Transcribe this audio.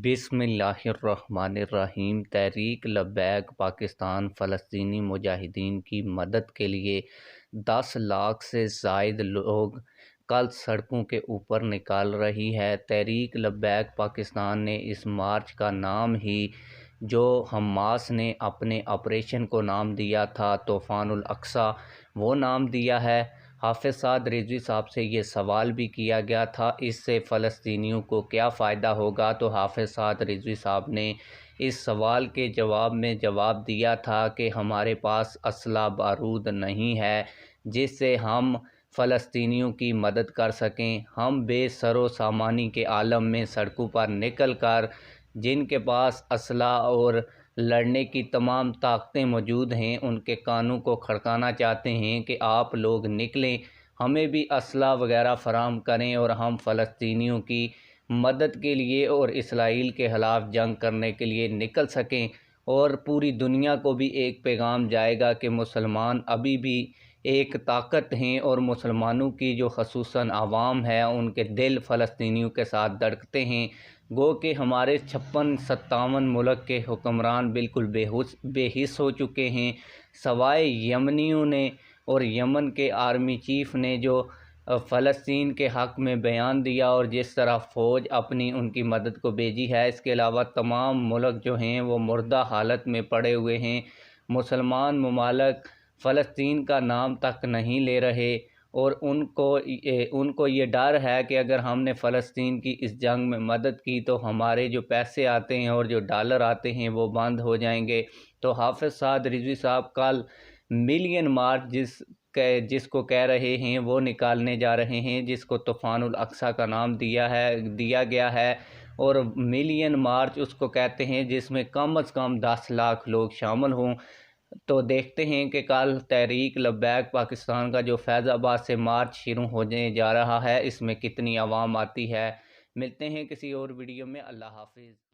بسم اللہ الرحمن الرحیم۔ تحریک لبیک پاکستان فلسطینی مجاہدین کی مدد کے لیے 10 لاکھ سے زائد لوگ کل سڑکوں کے اوپر نکل رہی ہے۔ تحریک لبیک پاکستان نے اس مارچ کا نام ہی جو حماس نے اپنے آپریشن کو نام دیا تھا طوفان الاقصی، وہ نام دیا ہے۔ حافظ سعد رضوی صاحب سے یہ سوال بھی کیا گیا تھا اس سے فلسطینیوں کو کیا فائدہ ہوگا، تو حافظ سعد رضوی صاحب نے اس سوال کے جواب میں جواب دیا تھا کہ ہمارے پاس اسلحہ بارود نہیں ہے جس سے ہم فلسطینیوں کی مدد کر سکیں۔ ہم بے سر و سامانی کے عالم میں سڑکوں پر نکل کر جن کے پاس اسلحہ اور لڑنے کی تمام طاقتیں موجود ہیں ان کے کانوں کو کھڑکانا چاہتے ہیں کہ آپ لوگ نکلیں، ہمیں بھی اسلحہ وغیرہ فراہم کریں اور ہم فلسطینیوں کی مدد کے لیے اور اسرائیل کے خلاف جنگ کرنے کے لیے نکل سکیں، اور پوری دنیا کو بھی ایک پیغام جائے گا کہ مسلمان ابھی بھی ایک طاقت ہیں، اور مسلمانوں کی جو خصوصاً عوام ہے ان کے دل فلسطینیوں کے ساتھ دھڑکتے ہیں۔ گو کہ ہمارے 56-57 ملک کے حکمران بالکل بے حس ہو چکے ہیں، سوائے یمنیوں نے اور یمن کے آرمی چیف نے جو فلسطین کے حق میں بیان دیا اور جس طرح فوج اپنی ان کی مدد کو بھیجی ہے۔ اس کے علاوہ تمام ملک جو ہیں وہ مردہ حالت میں پڑے ہوئے ہیں۔ مسلمان ممالک فلسطین کا نام تک نہیں لے رہے، اور ان کو یہ ڈر ہے کہ اگر ہم نے فلسطین کی اس جنگ میں مدد کی تو ہمارے جو پیسے آتے ہیں اور جو ڈالر آتے ہیں وہ بند ہو جائیں گے۔ تو حافظ سعد رضوی صاحب کل ملین مارچ جس کو کہہ رہے ہیں وہ نکالنے جا رہے ہیں، جس کو طوفان الاقصی کا نام دیا گیا ہے، اور ملین مارچ اس کو کہتے ہیں جس میں کم از کم 10 لاکھ لوگ شامل ہوں۔ تو دیکھتے ہیں کہ کل تحریک لبیک پاکستان کا جو فیض آباد سے مارچ شروع ہونے جا رہا ہے اس میں کتنی عوام آتی ہے۔ ملتے ہیں کسی اور ویڈیو میں۔ اللہ حافظ۔